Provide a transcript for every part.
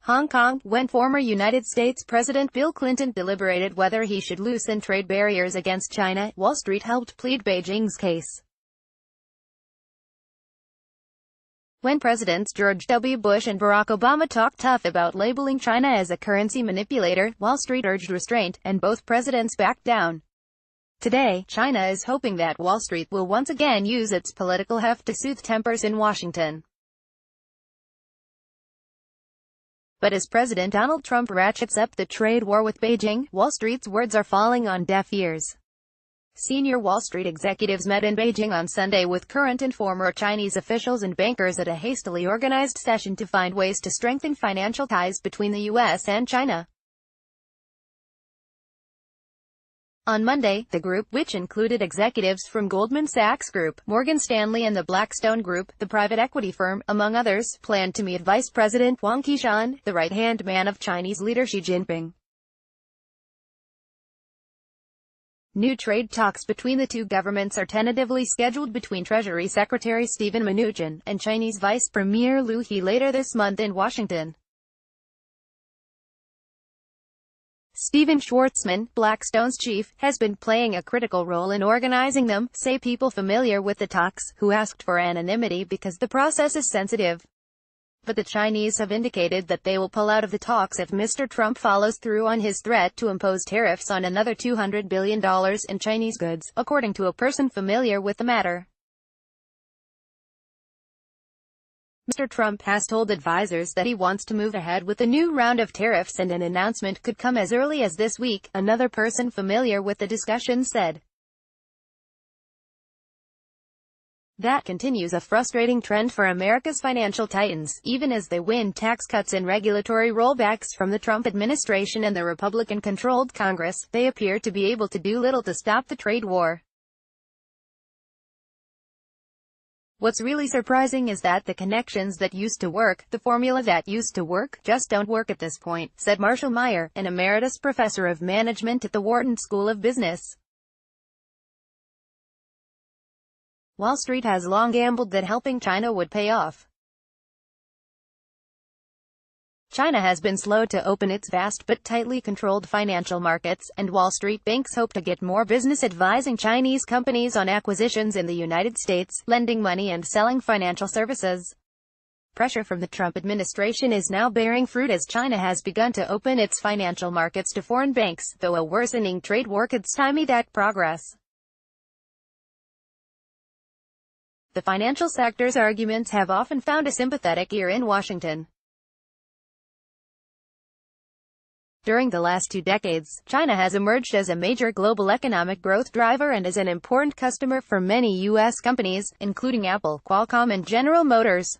Hong Kong, when former United States President Bill Clinton deliberated whether he should loosen trade barriers against China, Wall Street helped plead Beijing's case. When Presidents George W. Bush and Barack Obama talked tough about labeling China as a currency manipulator, Wall Street urged restraint, and both presidents backed down. Today, China is hoping that Wall Street will once again use its political heft to soothe tempers in Washington. But as President Donald Trump ratchets up the trade war with Beijing, Wall Street's words are falling on deaf ears. Senior Wall Street executives met in Beijing on Sunday with current and former Chinese officials and bankers at a hastily organized session to find ways to strengthen financial ties between the U.S. and China. On Monday, the group, which included executives from Goldman Sachs Group, Morgan Stanley and the Blackstone Group, the private equity firm, among others, planned to meet Vice President Wang Qishan, the right-hand man of Chinese leader Xi Jinping. New trade talks between the two governments are tentatively scheduled between Treasury Secretary Steven Mnuchin and Chinese Vice Premier Liu He later this month in Washington. Stephen Schwartzman, Blackstone's chief, has been playing a critical role in organizing them, say people familiar with the talks, who asked for anonymity because the process is sensitive. But the Chinese have indicated that they will pull out of the talks if Mr. Trump follows through on his threat to impose tariffs on another $200 billion in Chinese goods, according to a person familiar with the matter. Mr. Trump has told advisors that he wants to move ahead with a new round of tariffs and an announcement could come as early as this week, another person familiar with the discussion said. That continues a frustrating trend for America's financial titans, even as they win tax cuts and regulatory rollbacks from the Trump administration and the Republican-controlled Congress. They appear to be able to do little to stop the trade war. What's really surprising is that the connections that used to work, the formula that used to work, just don't work at this point, said Marshall Meyer, an emeritus professor of management at the Wharton School of Business. Wall Street has long gambled that helping China would pay off. China has been slow to open its vast but tightly controlled financial markets, and Wall Street banks hope to get more business advising Chinese companies on acquisitions in the United States, lending money and selling financial services. Pressure from the Trump administration is now bearing fruit as China has begun to open its financial markets to foreign banks, though a worsening trade war could stymie that progress. The financial sector's arguments have often found a sympathetic ear in Washington. During the last 2 decades, China has emerged as a major global economic growth driver and is an important customer for many U.S. companies, including Apple, Qualcomm and General Motors.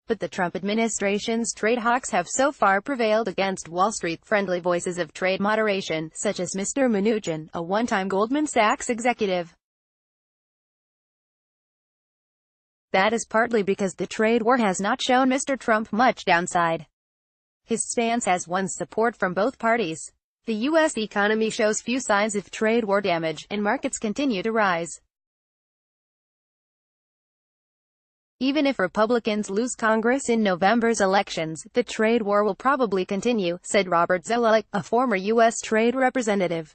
But the Trump administration's trade hawks have so far prevailed against Wall Street-friendly voices of trade moderation, such as Mr. Mnuchin, a one-time Goldman Sachs executive. That is partly because the trade war has not shown Mr. Trump much downside. His stance has won support from both parties. The U.S. economy shows few signs of trade war damage, and markets continue to rise. Even if Republicans lose Congress in November's elections, the trade war will probably continue, said Robert Zoellick, a former U.S. trade representative.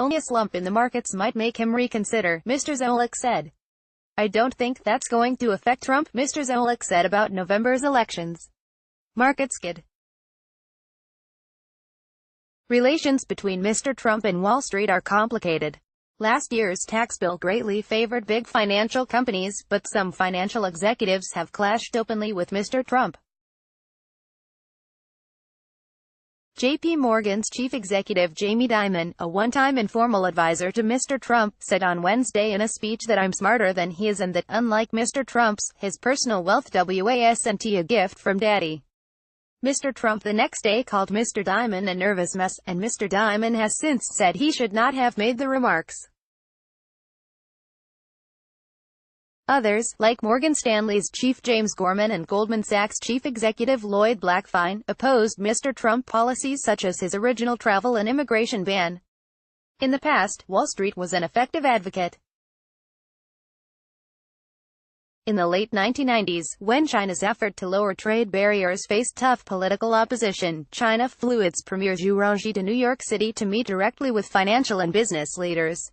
Only a slump in the markets might make him reconsider, Mr. Zoellick said. I don't think that's going to affect Trump, Mr. Zoellick said about November's elections. Markets could. Relations between Mr. Trump and Wall Street are complicated. Last year's tax bill greatly favored big financial companies, but some financial executives have clashed openly with Mr. Trump. J.P. Morgan's chief executive Jamie Dimon, a one-time informal advisor to Mr. Trump, said on Wednesday in a speech that I'm smarter than he is and that, unlike Mr. Trump's, his personal wealth wasn't a gift from daddy. Mr. Trump the next day called Mr. Dimon a nervous mess, and Mr. Dimon has since said he should not have made the remarks. Others, like Morgan Stanley's chief James Gorman and Goldman Sachs chief executive Lloyd Blackfein, opposed Mr. Trump policies such as his original travel and immigration ban. In the past, Wall Street was an effective advocate. In the late 1990s, when China's effort to lower trade barriers faced tough political opposition, China flew its premier Zhu Rongji to New York City to meet directly with financial and business leaders.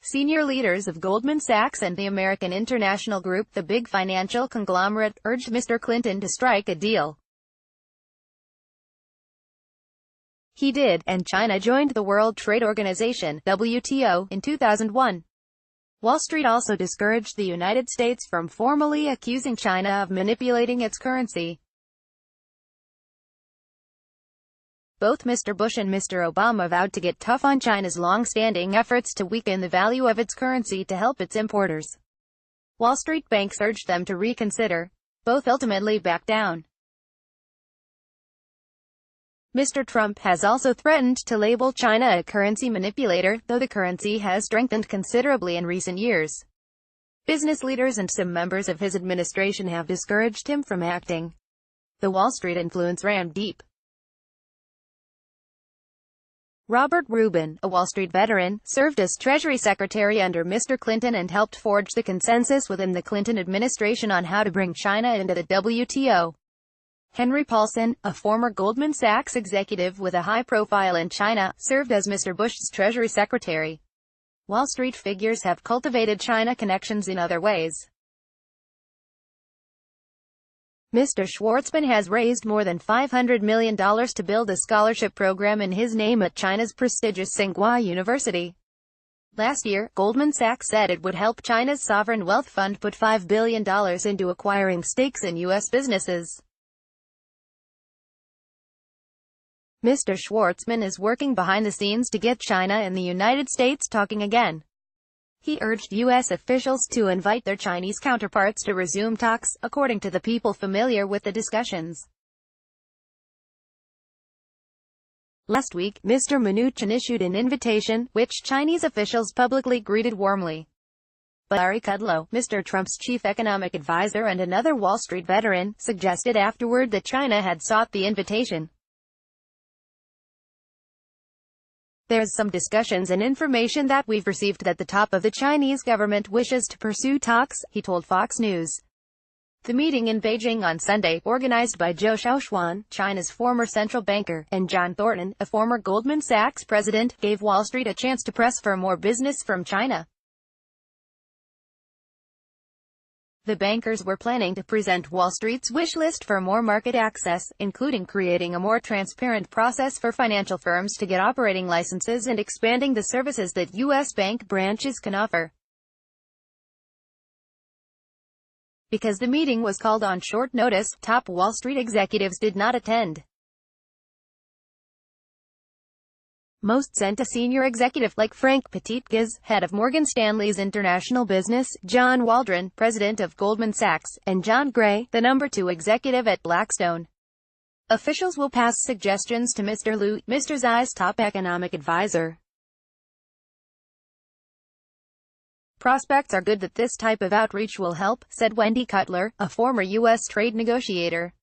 Senior leaders of Goldman Sachs and the American International Group, the big financial conglomerate, urged Mr. Clinton to strike a deal. He did, and China joined the World Trade Organization, WTO, in 2001. Wall Street also discouraged the United States from formally accusing China of manipulating its currency. Both Mr. Bush and Mr. Obama vowed to get tough on China's long-standing efforts to weaken the value of its currency to help its importers. Wall Street banks urged them to reconsider. Both ultimately backed down. Mr. Trump has also threatened to label China a currency manipulator, though the currency has strengthened considerably in recent years. Business leaders and some members of his administration have discouraged him from acting. The Wall Street influence ran deep. Robert Rubin, a Wall Street veteran, served as Treasury Secretary under Mr. Clinton and helped forge the consensus within the Clinton administration on how to bring China into the WTO. Henry Paulson, a former Goldman Sachs executive with a high profile in China, served as Mr. Bush's Treasury Secretary. Wall Street figures have cultivated China connections in other ways. Mr. Schwartzman has raised more than $500 million to build a scholarship program in his name at China's prestigious Tsinghua University. Last year, Goldman Sachs said it would help China's sovereign wealth fund put $5 billion into acquiring stakes in U.S. businesses. Mr. Schwartzman is working behind the scenes to get China and the United States talking again. He urged U.S. officials to invite their Chinese counterparts to resume talks, according to the people familiar with the discussions. Last week, Mr. Mnuchin issued an invitation, which Chinese officials publicly greeted warmly. But Larry Kudlow, Mr. Trump's chief economic advisor and another Wall Street veteran, suggested afterward that China had sought the invitation. There's some discussions and information that we've received that the top of the Chinese government wishes to pursue talks, he told Fox News. The meeting in Beijing on Sunday, organized by Zhou Xiaoxuan, China's former central banker, and John Thornton, a former Goldman Sachs president, gave Wall Street a chance to press for more business from China. The bankers were planning to present Wall Street's wish list for more market access, including creating a more transparent process for financial firms to get operating licenses and expanding the services that U.S. bank branches can offer. Because the meeting was called on short notice, top Wall Street executives did not attend. Most sent a senior executive like Frank Petitgas, head of Morgan Stanley's international business, John Waldron, president of Goldman Sachs, and John Gray, the number 2 executive at Blackstone. Officials will pass suggestions to Mr. Liu, Mr. Xi's top economic advisor. Prospects are good that this type of outreach will help, said Wendy Cutler, a former U.S. trade negotiator.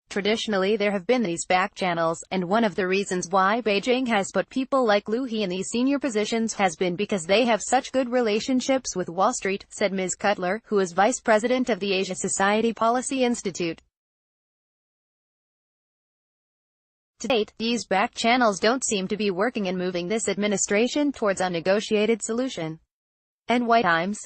Traditionally there have been these back channels, and one of the reasons why Beijing has put people like Liu He in these senior positions has been because they have such good relationships with Wall Street, said Ms. Cutler, who is vice president of the Asia Society Policy Institute. To date, these back channels don't seem to be working in moving this administration towards a negotiated solution. NY Times.